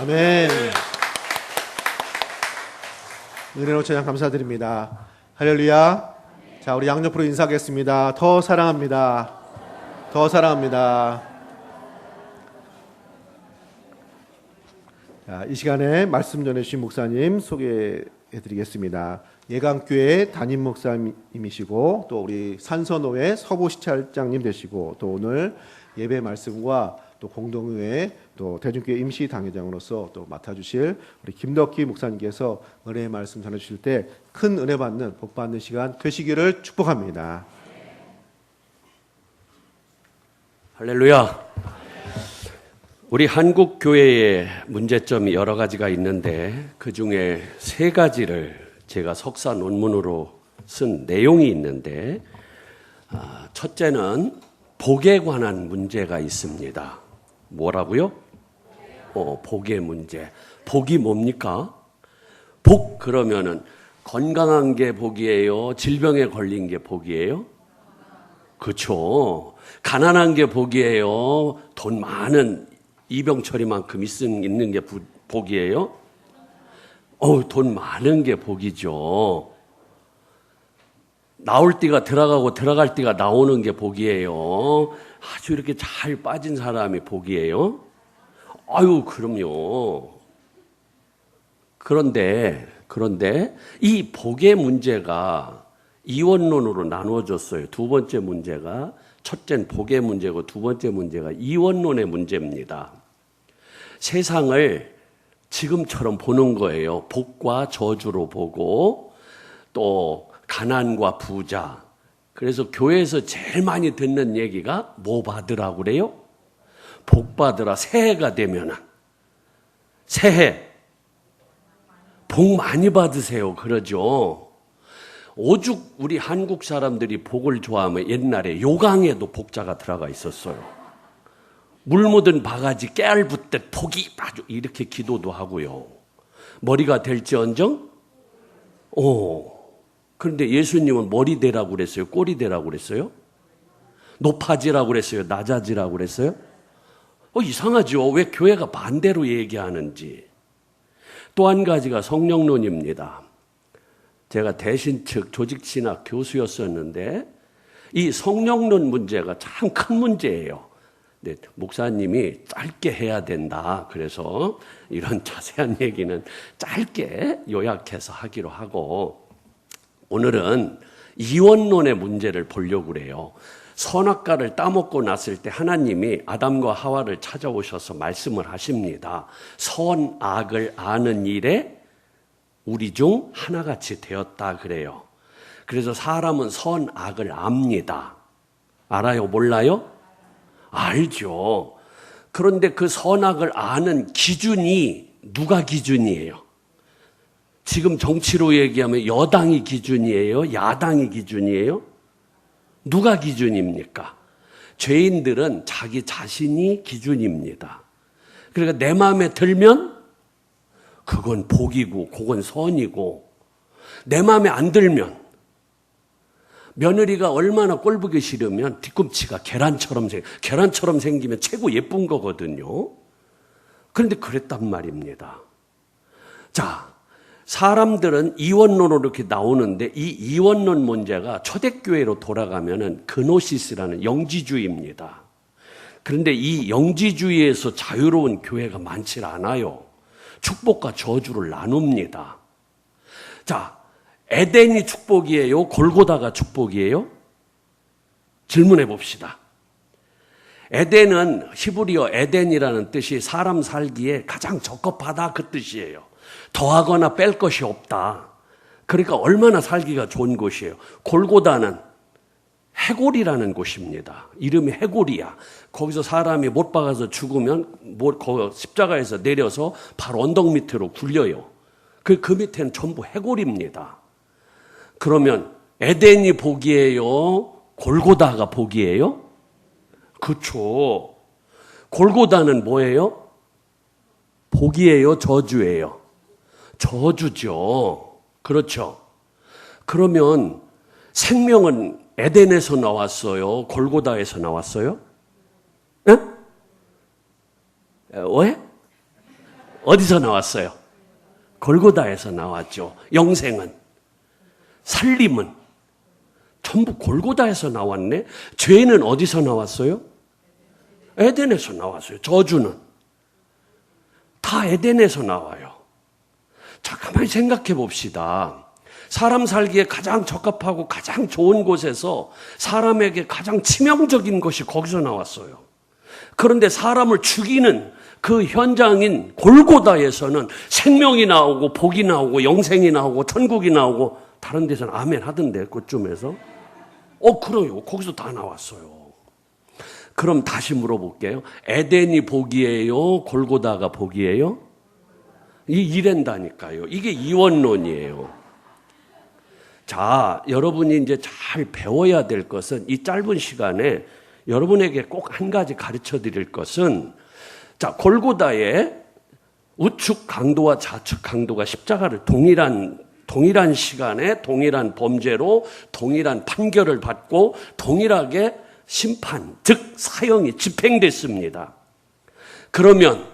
아멘. 은혜로 찬양 감사드립니다. 할렐루야. 자, 우리 양옆으로 인사하겠습니다. 더 사랑합니다. 더 사랑합니다. 자, 이 시간에 말씀 전해주신 목사님 소개해드리겠습니다. 예강교회 담임 목사님이시고 또 우리 산선호회 서부시찰장님 되시고 또 오늘 예배 말씀과 또 공동의회 또 대중교회 임시 당회장으로서 또 맡아주실 우리 김덕기 목사님께서 은혜의 말씀 전해주실 때 큰 은혜 받는 복 받는 시간 되시기를 축복합니다. 할렐루야. 우리 한국 교회의 문제점이 여러 가지가 있는데 그 중에 세 가지를 제가 석사 논문으로 쓴 내용이 있는데 첫째는 복에 관한 문제가 있습니다. 뭐라고요? 복의 문제. 복이 뭡니까? 복 그러면은 건강한 게 복이에요? 질병에 걸린 게 복이에요? 그렇죠. 가난한 게 복이에요? 돈 많은 이병철이만큼 있는 게 복이에요? 돈 많은 게 복이죠. 나올 띠가 들어가고 들어갈 띠가 나오는 게 복이에요. 아주 이렇게 잘 빠진 사람이 복이에요. 아유, 그럼요. 그런데 이 복의 문제가 이원론으로 나누어졌어요. 두 번째 문제가 첫째는 복의 문제고 두 번째 문제가 이원론의 문제입니다. 세상을 지금처럼 보는 거예요. 복과 저주로 보고 또 가난과 부자. 그래서 교회에서 제일 많이 듣는 얘기가 뭐 받으라고 그래요? 복 받으라. 새해가 되면은 새해 복 많이 받으세요. 그러죠. 오죽 우리 한국 사람들이 복을 좋아하면 옛날에 요강에도 복자가 들어가 있었어요. 물 묻은 바가지 깨알 붓듯 복이 아주 이렇게 기도도 하고요. 머리가 될지언정 그런데 예수님은 머리 되라고 그랬어요? 꼬리 되라고 그랬어요? 높아지라고 그랬어요? 낮아지라고 그랬어요? 이상하죠. 왜 교회가 반대로 얘기하는지. 또 한 가지가 성령론입니다. 제가 대신측 조직신학 교수였었는데 이 성령론 문제가 참 큰 문제예요. 네, 목사님이 짧게 해야 된다. 그래서 이런 자세한 얘기는 짧게 요약해서 하기로 하고 오늘은 이원론의 문제를 보려고 그래요. 선악과를 따먹고 났을 때 하나님이 아담과 하와를 찾아오셔서 말씀을 하십니다. 선악을 아는 일에 우리 중 하나같이 되었다 그래요. 그래서 사람은 선악을 압니다. 알아요? 몰라요? 알죠. 그런데 그 선악을 아는 기준이 누가 기준이에요? 지금 정치로 얘기하면 여당이 기준이에요? 야당이 기준이에요? 누가 기준입니까? 죄인들은 자기 자신이 기준입니다. 그러니까 내 마음에 들면 그건 복이고 그건 선이고 내 마음에 안 들면 며느리가 얼마나 꼴보기 싫으면 뒤꿈치가 계란처럼 생기면 최고 예쁜 거거든요. 그런데 그랬단 말입니다. 자, 사람들은 이원론으로 이렇게 나오는데 이 이원론 문제가 초대교회로 돌아가면은 그노시스라는 영지주의입니다. 그런데 이 영지주의에서 자유로운 교회가 많지 않아요. 축복과 저주를 나눕니다. 자, 에덴이 축복이에요? 골고다가 축복이에요? 질문해 봅시다. 에덴은 히브리어 에덴이라는 뜻이 사람 살기에 가장 적합하다 그 뜻이에요. 더하거나 뺄 것이 없다. 그러니까 얼마나 살기가 좋은 곳이에요. 골고다는 해골이라는 곳입니다. 이름이 해골이야. 거기서 사람이 못 박아서 죽으면 십자가에서 내려서 바로 언덕 밑으로 굴려요. 그 밑에는 전부 해골입니다. 그러면 에덴이 복이에요? 골고다가 복이에요? 그렇죠. 골고다는 뭐예요? 복이에요? 저주예요? 저주죠. 그렇죠. 그러면 생명은 에덴에서 나왔어요? 골고다에서 나왔어요? 왜? 어디서 나왔어요? 골고다에서 나왔죠. 영생은, 살림은 전부 골고다에서 나왔네. 죄는 어디서 나왔어요? 에덴에서 나왔어요. 저주는 다 에덴에서 나와요. 자, 가만히 생각해 봅시다. 사람 살기에 가장 적합하고 가장 좋은 곳에서 사람에게 가장 치명적인 것이 거기서 나왔어요. 그런데 사람을 죽이는 그 현장인 골고다에서는 생명이 나오고 복이 나오고 영생이 나오고 천국이 나오고, 다른 데서는 아멘 하던데 그쯤에서. 그래요. 거기서 다 나왔어요. 그럼 다시 물어볼게요. 에덴이 복이에요? 골고다가 복이에요? 이랜다니까요. 이게 이원론이에요. 자, 여러분이 이제 잘 배워야 될 것은, 이 짧은 시간에 여러분에게 꼭 한 가지 가르쳐 드릴 것은, 자, 골고다의 우측 강도와 좌측 강도가 십자가를 동일한 시간에 동일한 범죄로 동일한 판결을 받고 동일하게 심판, 즉 사형이 집행됐습니다. 그러면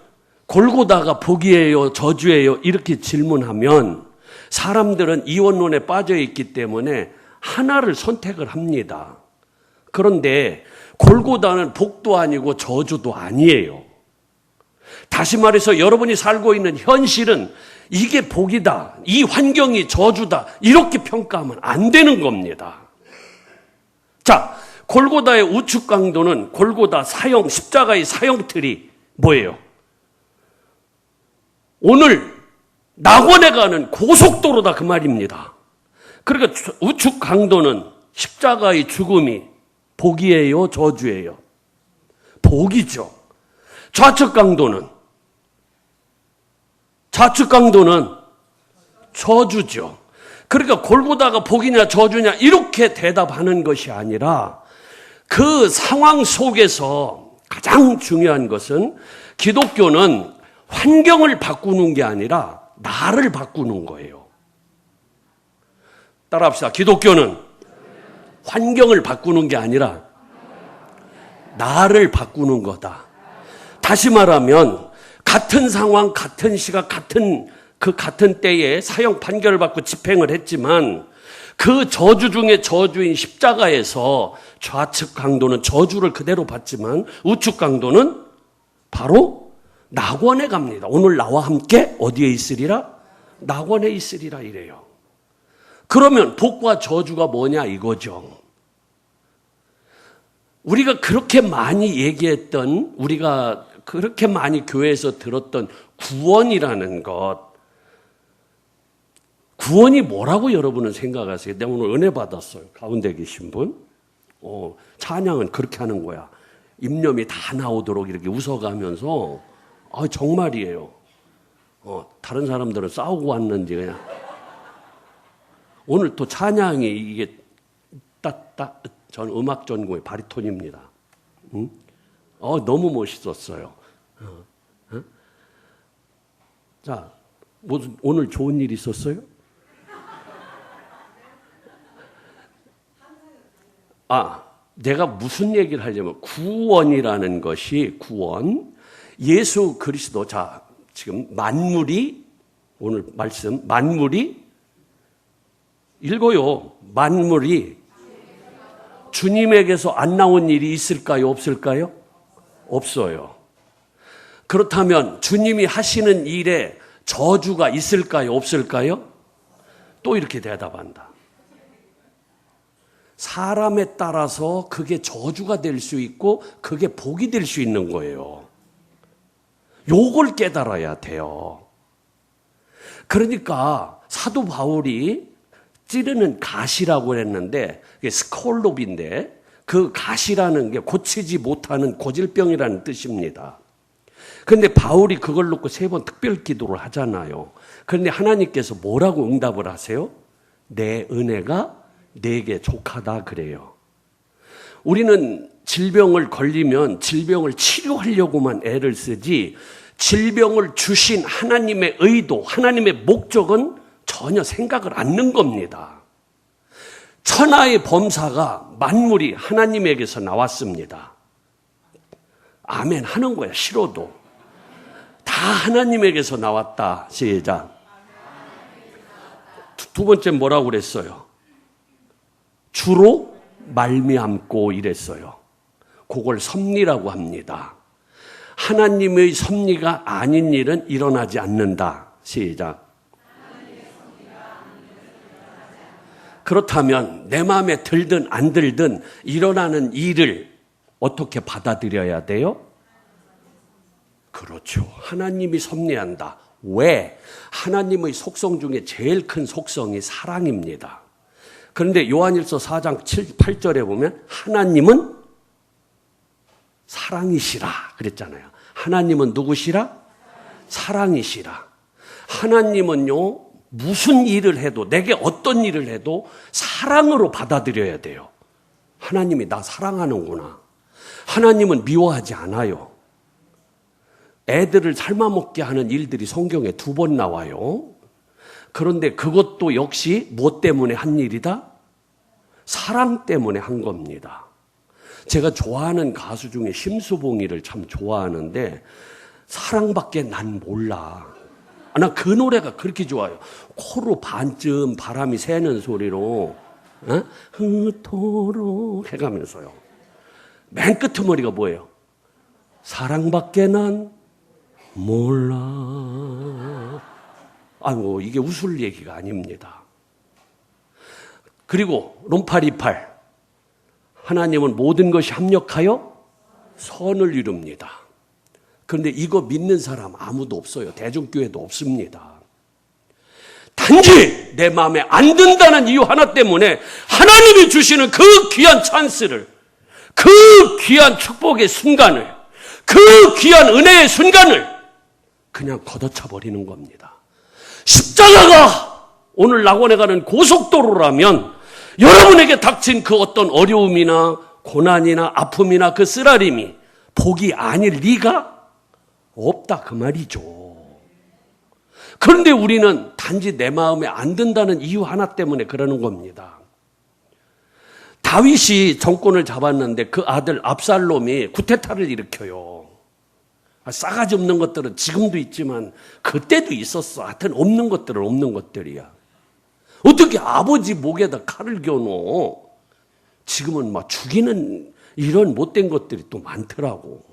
골고다가 복이에요, 저주예요? 이렇게 질문하면 사람들은 이원론에 빠져 있기 때문에 하나를 선택을 합니다. 그런데 골고다는 복도 아니고 저주도 아니에요. 다시 말해서 여러분이 살고 있는 현실은 이게 복이다, 이 환경이 저주다, 이렇게 평가하면 안 되는 겁니다. 자, 골고다의 우측 강도는 골고다 사형, 십자가의 사형틀이 뭐예요? 오늘 낙원에 가는 고속도로다, 그 말입니다. 그러니까 우측 강도는 십자가의 죽음이 복이에요, 저주예요? 복이죠. 좌측 강도는 저주죠. 그러니까 골고다가 복이냐 저주냐 이렇게 대답하는 것이 아니라, 그 상황 속에서 가장 중요한 것은, 기독교는 환경을 바꾸는 게 아니라 나를 바꾸는 거예요. 따라합시다. 기독교는 환경을 바꾸는 게 아니라 나를 바꾸는 거다. 다시 말하면 같은 상황, 같은 시각, 같은 때에 사형 판결을 받고 집행을 했지만, 그 저주 중에 저주인 십자가에서 좌측 강도는 저주를 그대로 받지만 우측 강도는 바로 낙원에 갑니다. 오늘 나와 함께 어디에 있으리라? 낙원에 있으리라 이래요. 그러면 복과 저주가 뭐냐 이거죠. 우리가 그렇게 많이 얘기했던, 우리가 그렇게 많이 교회에서 들었던 구원이라는 것, 구원이 뭐라고 여러분은 생각하세요? 내가 오늘 은혜 받았어요. 가운데 계신 분. 찬양은 그렇게 하는 거야. 입념이 다 나오도록 이렇게 웃어가면서, 정말이에요. 다른 사람들은 싸우고 왔는지 그냥. 오늘 또 찬양이 이게 전 음악 전공의 바리톤입니다. 응? 너무 멋있었어요. 자, 오늘 좋은 일 있었어요? 내가 무슨 얘기를 하려면, 구원이라는 것이, 구원, 예수 그리스도, 자, 지금 만물이, 오늘 말씀, 만물이, 읽어요. 만물이 주님에게서 안 나온 일이 있을까요? 없을까요? 없어요. 그렇다면 주님이 하시는 일에 저주가 있을까요? 없을까요? 또 이렇게 대답한다. 사람에 따라서 그게 저주가 될 수 있고 그게 복이 될 수 있는 거예요. 요걸 깨달아야 돼요. 그러니까 사도 바울이 찌르는 가시라고 했는데, 그게 스콜롭인데, 그 가시라는 게 고치지 못하는 고질병이라는 뜻입니다. 그런데 바울이 그걸 놓고 3번 특별 기도를 하잖아요. 그런데 하나님께서 뭐라고 응답을 하세요? 내 은혜가 내게 족하다 그래요. 우리는 질병을 걸리면 질병을 치료하려고만 애를 쓰지, 질병을 주신 하나님의 의도, 하나님의 목적은 전혀 생각을 않는 겁니다. 천하의 범사가, 만물이 하나님에게서 나왔습니다. 아멘 하는 거야, 싫어도. 다 하나님에게서 나왔다. 시작. 두 번째 뭐라고 그랬어요? 주로 말미암고 이랬어요. 그걸 섭리라고 합니다. 하나님의 섭리가 아닌 일은 일어나지 않는다. 시작. 그렇다면 내 마음에 들든 안 들든 일어나는 일을 어떻게 받아들여야 돼요? 그렇죠. 하나님이 섭리한다. 왜? 하나님의 속성 중에 제일 큰 속성이 사랑입니다. 그런데 요한일서 4장 8절에 보면 하나님은 사랑이시라 그랬잖아요. 하나님은 누구시라? 사랑이시라. 하나님은요, 무슨 일을 해도, 내게 어떤 일을 해도 사랑으로 받아들여야 돼요. 하나님이 나 사랑하는구나. 하나님은 미워하지 않아요. 애들을 삶아먹게 하는 일들이 성경에 2번 나와요. 그런데 그것도 역시 무엇 때문에 한 일이다? 사랑 때문에 한 겁니다. 제가 좋아하는 가수 중에 심수봉이를 참 좋아하는데 사랑밖에 난 몰라. 나 그 노래가 그렇게 좋아요. 코로 반쯤 바람이 새는 소리로 흐토록 해가면서요. 맨 끄트머리가 뭐예요? 사랑밖에 난 몰라. 아이고, 이게 웃을 얘기가 아닙니다. 그리고 롬파 28 하나님은 모든 것이 합력하여 선을 이룹니다. 그런데 이거 믿는 사람 아무도 없어요. 대중교회도 없습니다. 단지 내 마음에 안 든다는 이유 하나 때문에 하나님이 주시는 그 귀한 찬스를, 그 귀한 축복의 순간을, 그 귀한 은혜의 순간을 그냥 걷어차버리는 겁니다. 십자가가 오늘 낙원에 가는 고속도로라면 여러분에게 닥친 그 어떤 어려움이나 고난이나 아픔이나 그 쓰라림이 복이 아닐 리가 없다 그 말이죠. 그런데 우리는 단지 내 마음에 안 든다는 이유 하나 때문에 그러는 겁니다. 다윗이 정권을 잡았는데 그 아들 압살롬이 쿠데타를 일으켜요. 싸가지 없는 것들은 지금도 있지만 그때도 있었어. 하여튼 없는 것들은 없는 것들이야. 어떻게 아버지 목에다 칼을 겨누어? 지금은 막 죽이는 이런 못된 것들이 또 많더라고.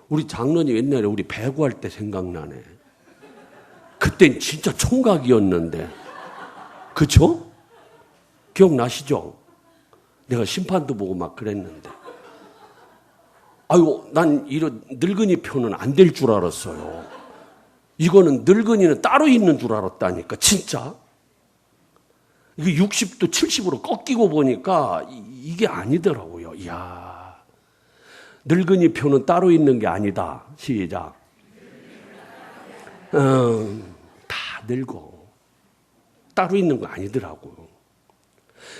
우리 장로님 옛날에 우리 배구할 때 생각나네. 그땐 진짜 총각이었는데. 그쵸? 기억나시죠? 내가 심판도 보고 막 그랬는데. 아이고, 난 이런 늙은이 표는 안 될 줄 알았어요. 이거는 늙은이는 따로 있는 줄 알았다니까, 진짜. 이게 60도 70으로 꺾이고 보니까 이게 아니더라고요. 이야. 늙은이 표는 따로 있는 게 아니다. 시작. 다 늙어. 따로 있는 거 아니더라고요.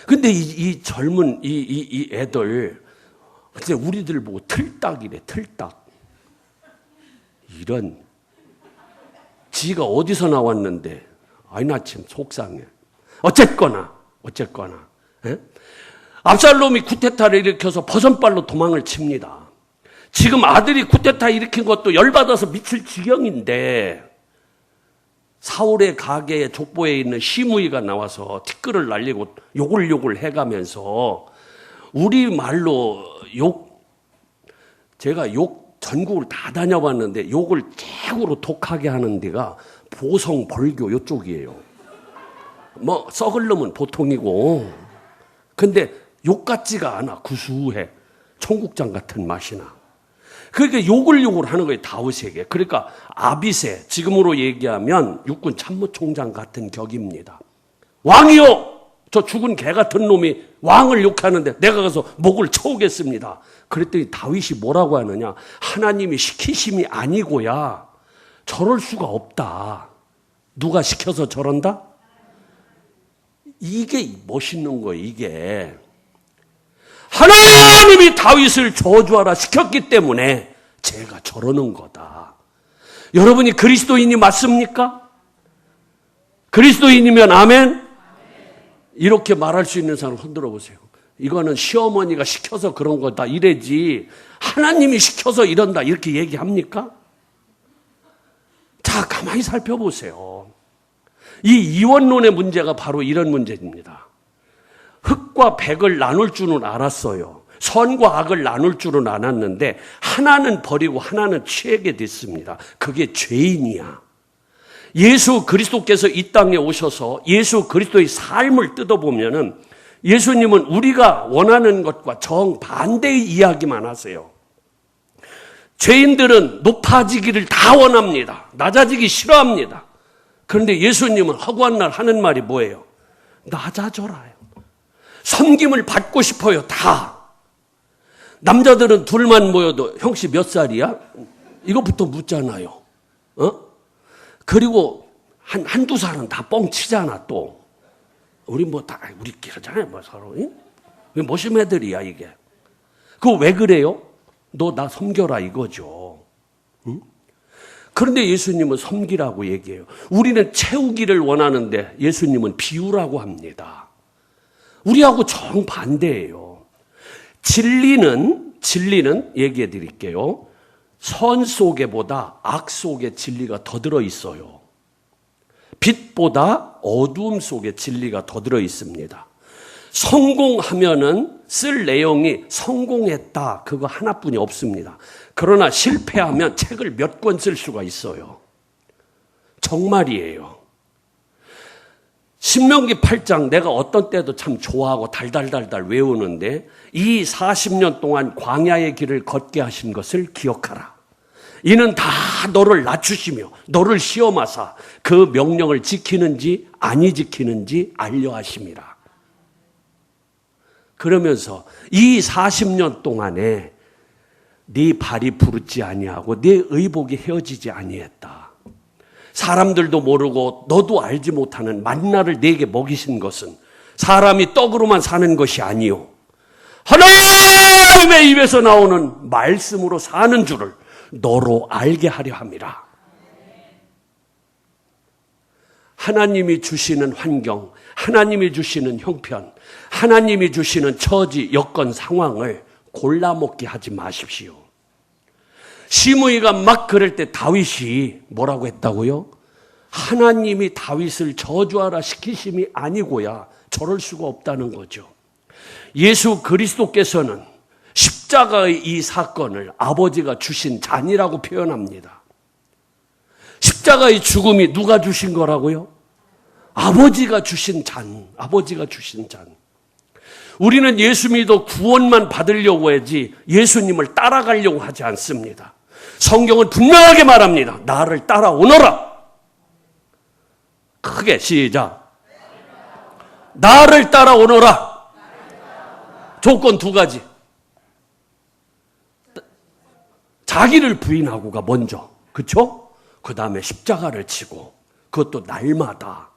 근데 이 젊은 이 애들, 글쎄 우리들 보고 틀딱이래, 틀딱. 이런. 지가 어디서 나왔는데, 아이, 나 참 속상해. 어쨌거나. 에? 압살롬이 쿠데타를 일으켜서 버선발로 도망을 칩니다. 지금 아들이 쿠데타 일으킨 것도 열받아서 미칠 지경인데 사울의 가게에 족보에 있는 시므이가 나와서 티끌을 날리고 욕을 해가면서 우리말로 제가 욕 전국을 다 다녀봤는데 욕을 최고로 독하게 하는 데가 보성, 벌교 이쪽이에요. 뭐 썩을 놈은 보통이고 근데 욕 같지가 않아. 구수해. 청국장 같은 맛이 나. 그러니까 욕을 하는 거예요. 다윗에게. 그러니까 아비세, 지금으로 얘기하면 육군 참모총장 같은 격입니다. 왕이요! 저 죽은 개 같은 놈이 왕을 욕하는데 내가 가서 목을 쳐오겠습니다. 그랬더니 다윗이 뭐라고 하느냐. 하나님이 시키심이 아니고야 저럴 수가 없다. 누가 시켜서 저런다? 이게 멋있는 거예요. 이게. 하나님이 다윗을 저주하라 시켰기 때문에 제가 저러는 거다. 여러분이 그리스도인이 맞습니까? 그리스도인이면 아멘? 이렇게 말할 수 있는 사람 흔들어 보세요. 이거는 시어머니가 시켜서 그런 거다 이래지 하나님이 시켜서 이런다 이렇게 얘기합니까? 자, 가만히 살펴보세요. 이 이원론의 문제가 바로 이런 문제입니다. 흑과 백을 나눌 줄은 알았어요. 선과 악을 나눌 줄은 알았는데 하나는 버리고 하나는 취하게 됐습니다. 그게 죄인이야. 예수 그리스도께서 이 땅에 오셔서 예수 그리스도의 삶을 뜯어보면은 예수님은 우리가 원하는 것과 정반대의 이야기만 하세요. 죄인들은 높아지기를 다 원합니다. 낮아지기 싫어합니다. 그런데 예수님은 허구한 날 하는 말이 뭐예요? 낮아져라요. 섬김을 받고 싶어요. 다. 남자들은 둘만 모여도 형씨 몇 살이야? 이거부터 묻잖아요. 그리고 한두 살은 다 뻥치잖아 또. 우리 뭐 다 우리끼리 하잖아요. 뭐 서로. 모심 애들이야 이게. 그거 왜 그래요? 너 나 섬겨라 이거죠. 응? 그런데 예수님은 섬기라고 얘기해요. 우리는 채우기를 원하는데 예수님은 비우라고 합니다. 우리하고 정반대예요. 진리는 얘기해 드릴게요. 선 속에보다 악 속에 진리가 더 들어 있어요. 빛보다 어두움 속에 진리가 더 들어 있습니다. 성공하면은 쓸 내용이 성공했다 그거 하나뿐이 없습니다. 그러나 실패하면 책을 몇 권 쓸 수가 있어요. 정말이에요. 신명기 8장 내가 어떤 때도 참 좋아하고 달달달달 외우는데 이 40년 동안 광야의 길을 걷게 하신 것을 기억하라. 이는 다 너를 낮추시며 너를 시험하사 그 명령을 지키는지 아니 지키는지 알려 하심이라. 그러면서 이 40년 동안에 네 발이 부르지 아니하고 네 의복이 헤어지지 아니했다. 사람들도 모르고 너도 알지 못하는 만나를 네게 먹이신 것은 사람이 떡으로만 사는 것이 아니요 하나님의 입에서 나오는 말씀으로 사는 줄을 너로 알게 하려 함이라. 하나님이 주시는 환경, 하나님이 주시는 형편, 하나님이 주시는 처지, 여건, 상황을 골라먹게 하지 마십시오. 시므이가 막 그럴 때 다윗이 뭐라고 했다고요? 하나님이 다윗을 저주하라 시키심이 아니고야 저럴 수가 없다는 거죠. 예수 그리스도께서는 십자가의 이 사건을 아버지가 주신 잔이라고 표현합니다. 십자가의 죽음이 누가 주신 거라고요? 아버지가 주신 잔, 아버지가 주신 잔. 우리는 예수 믿어 구원만 받으려고 하지 예수님을 따라가려고 하지 않습니다. 성경은 분명하게 말합니다. 나를 따라오너라. 크게 시작. 나를 따라오너라. 조건 두 가지. 자기를 부인하고가 먼저. 그렇죠? 그 다음에 십자가를 치고 그것도 날마다.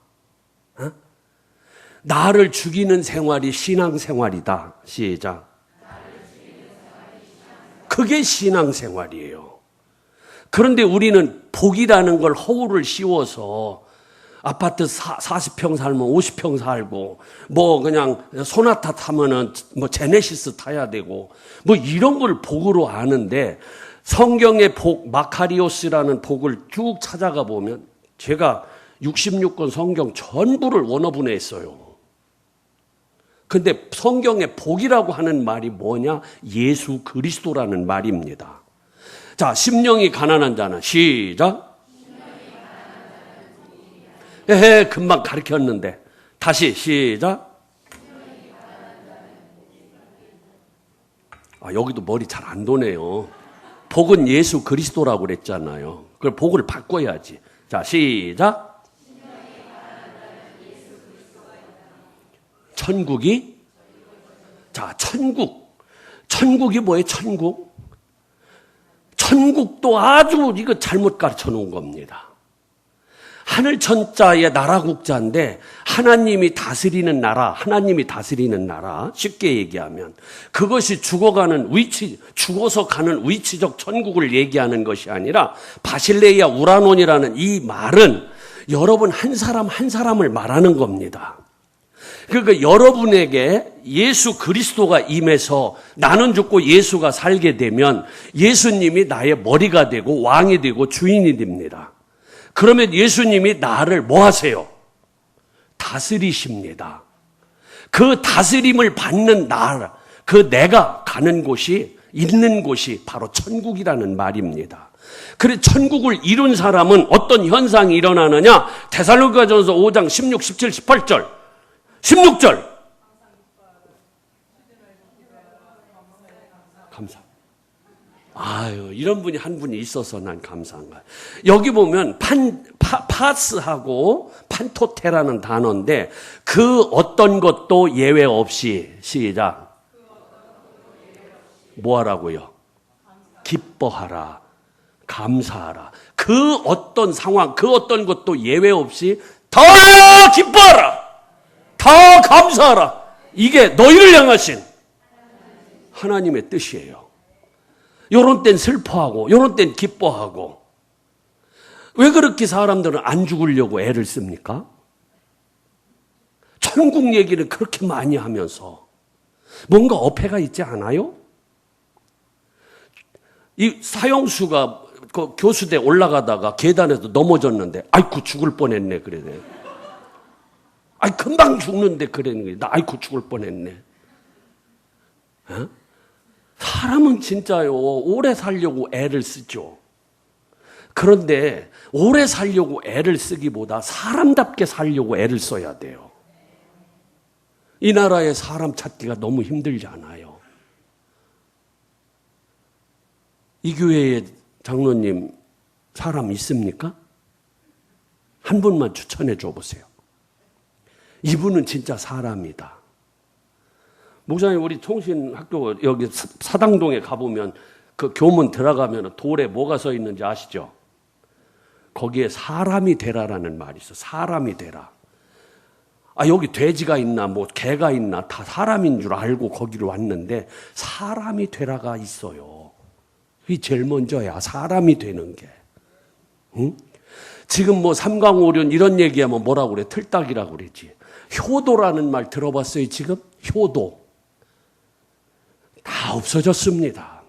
나를 죽이는 생활이 신앙생활이다. 시작. 그게 신앙생활이에요. 그런데 우리는 복이라는 걸 허울을 씌워서 아파트 40평 살면 50평 살고 뭐 그냥 소나타 타면은 뭐 제네시스 타야 되고 뭐 이런 걸 복으로 아는데 성경의 복 마카리오스라는 복을 쭉 찾아가 보면 제가 66권 성경 전부를 원어분해했어요. 근데 성경의 복이라고 하는 말이 뭐냐? 예수 그리스도라는 말입니다. 자, 심령이 가난한 자는 시작. 금방 가르쳤는데 다시 시작. 여기도 머리 잘 안 도네요. 복은 예수 그리스도라고 그랬잖아요. 그걸 복을 바꿔야지. 자, 시작. 천국이? 자, 천국이 뭐예요? 천국도 아주 이거 잘못 가르쳐 놓은 겁니다. 하늘 천자의 나라 국자인데 하나님이 다스리는 나라, 쉽게 얘기하면 그것이 죽어서 가는 위치적 천국을 얘기하는 것이 아니라 바실레이아 우라논이라는 이 말은 여러분 한 사람 한 사람을 말하는 겁니다. 그러니까 여러분에게 예수 그리스도가 임해서 나는 죽고 예수가 살게 되면 예수님이 나의 머리가 되고 왕이 되고 주인이 됩니다. 그러면 예수님이 나를 뭐 하세요? 다스리십니다. 그 다스림을 받는 나, 그 내가 가는 곳이, 있는 곳이 바로 천국이라는 말입니다. 그래 천국을 이룬 사람은 어떤 현상이 일어나느냐? 데살로니가전서 5장 16, 17, 18절 16절 감사. 아유, 이런 분이 한 분이 있어서 난 감사한 거야. 여기 보면 파스하고 판토테라는 단어인데 그 어떤 것도 예외 없이 시작. 뭐 하라고요? 기뻐하라. 감사하라. 그 어떤 상황, 그 어떤 것도 예외 없이 더 기뻐하라. 더 감사하라. 이게 너희를 향하신 하나님의 뜻이에요. 요런 땐 슬퍼하고 요런 땐 기뻐하고. 왜 그렇게 사람들은 안 죽으려고 애를 씁니까? 천국 얘기를 그렇게 많이 하면서 뭔가 어폐가 있지 않아요? 이 사형수가 그 교수대 올라가다가 계단에서 넘어졌는데 아이쿠 죽을 뻔했네 그러네. 아이 금방 죽는데 그랬는데 나 아이쿠 죽을 뻔했네. 어? 사람은 진짜요 오래 살려고 애를 쓰죠. 그런데 오래 살려고 애를 쓰기보다 사람답게 살려고 애를 써야 돼요. 이 나라에 사람 찾기가 너무 힘들지 않아요? 이 교회에 장로님 사람 있습니까? 한 분만 추천해 줘 보세요. 이분은 진짜 사람이다. 목사님 우리 통신학교 여기 사당동에 가보면 그 교문 들어가면 돌에 뭐가 써 있는지 아시죠? 거기에 사람이 되라라는 말이 있어. 사람이 되라. 아 여기 돼지가 있나 뭐 개가 있나 다 사람인 줄 알고 거기를 왔는데 사람이 되라가 있어요. 이게 제일 먼저야. 사람이 되는 게. 응? 지금 뭐 삼강오륜 이런 얘기하면 뭐라고 그래? 틀딱이라고 그러지. 효도라는 말 들어봤어요 지금? 효도. 다 없어졌습니다.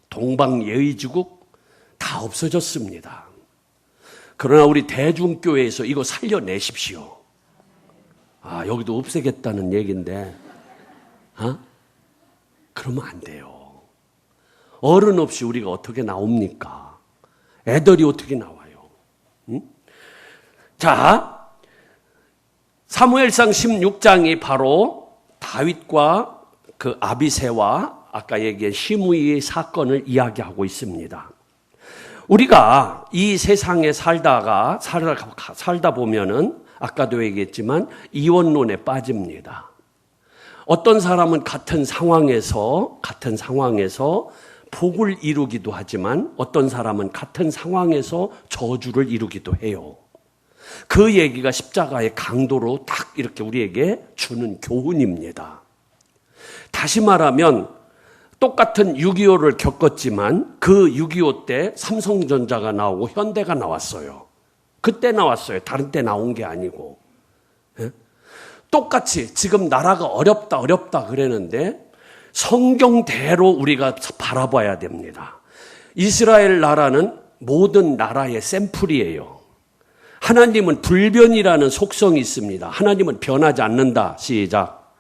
동방예의지국 다 없어졌습니다. 그러나 우리 대중교회에서 이거 살려내십시오. 아 여기도 없애겠다는 얘기인데 그러면 안 돼요. 어른 없이 우리가 어떻게 나옵니까? 애들이 어떻게 나와요? 응? 자, 사무엘상 16장이 바로 다윗과 그 아비새와 아까 얘기한 시므이의 사건을 이야기하고 있습니다. 우리가 이 세상에 살다 보면은 아까도 얘기했지만 이원론에 빠집니다. 어떤 사람은 같은 상황에서 복을 이루기도 하지만 어떤 사람은 같은 상황에서 저주를 이루기도 해요. 그 얘기가 십자가의 강도로 딱 이렇게 우리에게 주는 교훈입니다. 다시 말하면 똑같은 6.25를 겪었지만 그 6.25 때 삼성전자가 나오고 현대가 나왔어요. 그때 나왔어요. 다른 때 나온 게 아니고. 똑같이 지금 나라가 어렵다 그러는데 성경대로 우리가 바라봐야 됩니다. 이스라엘 나라는 모든 나라의 샘플이에요. 하나님은 불변이라는 속성이 있습니다. 하나님은 변하지 않는다. 시작.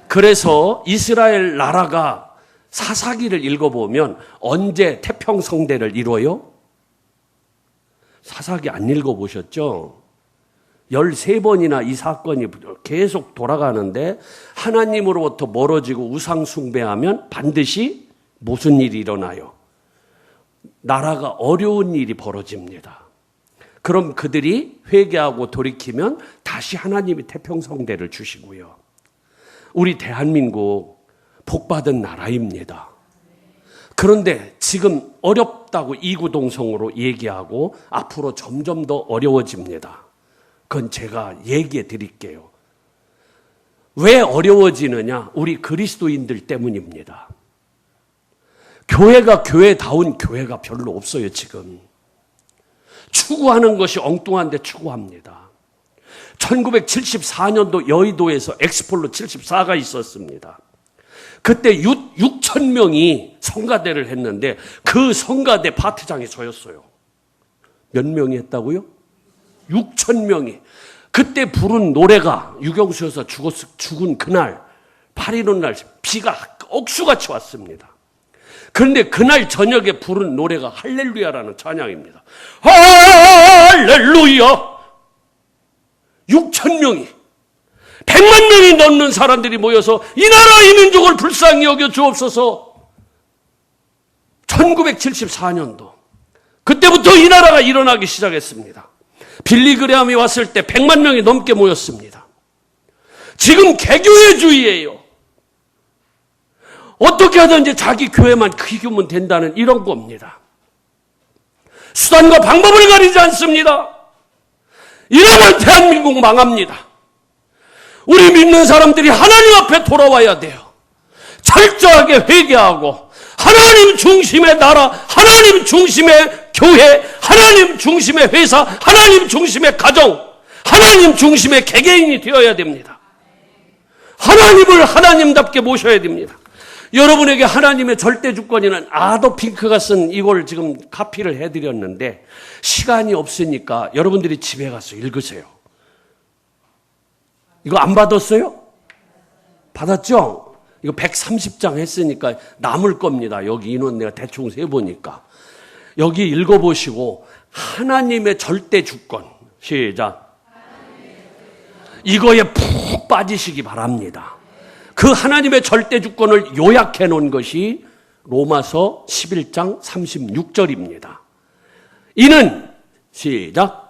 그래서 이스라엘 나라가 사사기를 읽어보면 언제 태평성대를 이뤄요? 사사기 안 읽어보셨죠? 13번이나 이 사건이 계속 돌아가는데 하나님으로부터 멀어지고 우상 숭배하면 반드시 무슨 일이 일어나요? 나라가 어려운 일이 벌어집니다. 그럼 그들이 회개하고 돌이키면 다시 하나님이 태평성대를 주시고요. 우리 대한민국 복받은 나라입니다. 그런데 지금 어렵다고 이구동성으로 얘기하고 앞으로 점점 더 어려워집니다. 그건 제가 얘기해 드릴게요. 왜 어려워지느냐? 우리 그리스도인들 때문입니다. 교회가 교회다운 교회가 별로 없어요, 지금. 추구하는 것이 엉뚱한데 추구합니다. 1974년도 여의도에서 엑스폴로 74가 있었습니다. 그때 6천 명이 성가대를 했는데 그 성가대 파트장이 저였어요. 몇 명이 했다고요? 6천 명이. 그때 부른 노래가 유경수 여사 죽은 그날 8.15 날 비가 억수같이 왔습니다. 그런데 그날 저녁에 부른 노래가 할렐루야라는 찬양입니다. 할렐루야! 6천 명이 100만 명이 넘는 사람들이 모여서 이 나라 이 민족을 불쌍히 여겨 주옵소서. 1974년도 그때부터 이 나라가 일어나기 시작했습니다. 빌리 그레함이 왔을 때 100만 명이 넘게 모였습니다. 지금 개교회주의예요. 어떻게 하든지 자기 교회만 키우면 된다는 이런 겁니다. 수단과 방법을 가리지 않습니다. 이러면 대한민국 망합니다. 우리 믿는 사람들이 하나님 앞에 돌아와야 돼요. 철저하게 회개하고 하나님 중심의 나라, 하나님 중심의 교회, 하나님 중심의 회사, 하나님 중심의 가정, 하나님 중심의 개개인이 되어야 됩니다. 하나님을 하나님답게 모셔야 됩니다. 여러분에게 하나님의 절대 주권이는 아도 핑크가 쓴 이걸 지금 카피를 해드렸는데 시간이 없으니까 여러분들이 집에 가서 읽으세요. 이거 안 받았어요? 받았죠? 이거 130장 했으니까 남을 겁니다. 여기 인원 내가 대충 세보니까. 여기 읽어보시고 하나님의 절대 주권. 시작. 이거에 푹 빠지시기 바랍니다. 그 하나님의 절대 주권을 요약해 놓은 것이 로마서 11장 36절입니다. 이는 시작.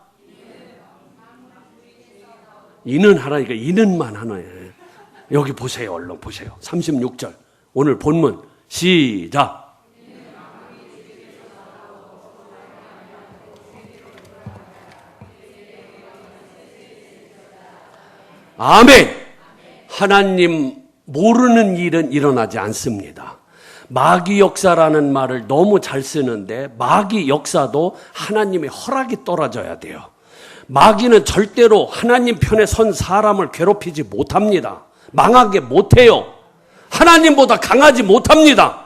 이는 하나니까 이는만 하나예요. 여기 보세요. 얼른 보세요. 36절. 오늘 본문 시작. 아멘. 하나님 모르는 일은 일어나지 않습니다. 마귀 역사라는 말을 너무 잘 쓰는데 마귀 역사도 하나님의 허락이 떨어져야 돼요. 마귀는 절대로 하나님 편에 선 사람을 괴롭히지 못합니다. 망하게 못해요. 하나님보다 강하지 못합니다.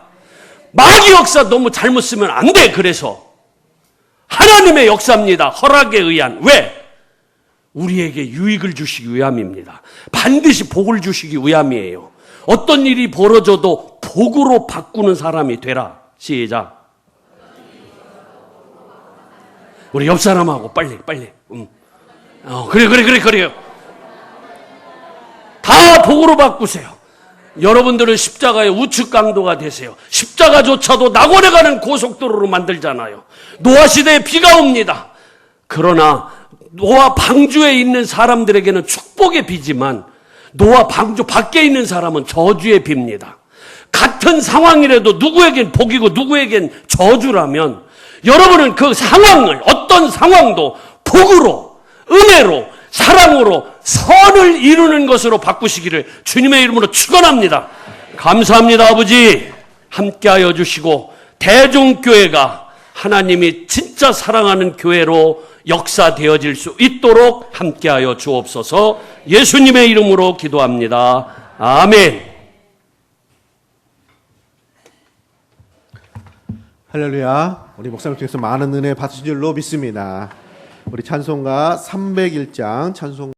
마귀 역사 너무 잘못 쓰면 안 돼. 그래서 하나님의 역사입니다. 허락에 의한. 왜? 우리에게 유익을 주시기 위함입니다. 반드시 복을 주시기 위함이에요. 어떤 일이 벌어져도 복으로 바꾸는 사람이 되라. 시작. 우리 옆 사람하고 빨리. 그래요. 다 복으로 바꾸세요. 여러분들은 십자가의 우측 강도가 되세요. 십자가조차도 낙원에 가는 고속도로로 만들잖아요. 노아 시대에 비가 옵니다. 그러나 노아 방주에 있는 사람들에게는 축복의 비지만 노아 방주 밖에 있는 사람은 저주의 비입니다. 같은 상황이라도 누구에겐 복이고 누구에겐 저주라면 여러분은 그 상황을 어떤 상황도 복으로, 은혜로, 사랑으로 선을 이루는 것으로 바꾸시기를 주님의 이름으로 축원합니다. 감사합니다. 아버지 함께하여 주시고 대중교회가 하나님이 진짜 사랑하는 교회로 역사되어질 수 있도록 함께하여 주옵소서. 예수님의 이름으로 기도합니다. 아멘. 할렐루야. 우리 목사님 통해서 많은 은혜 받으신 줄로 믿습니다. 우리 찬송가 301장 찬송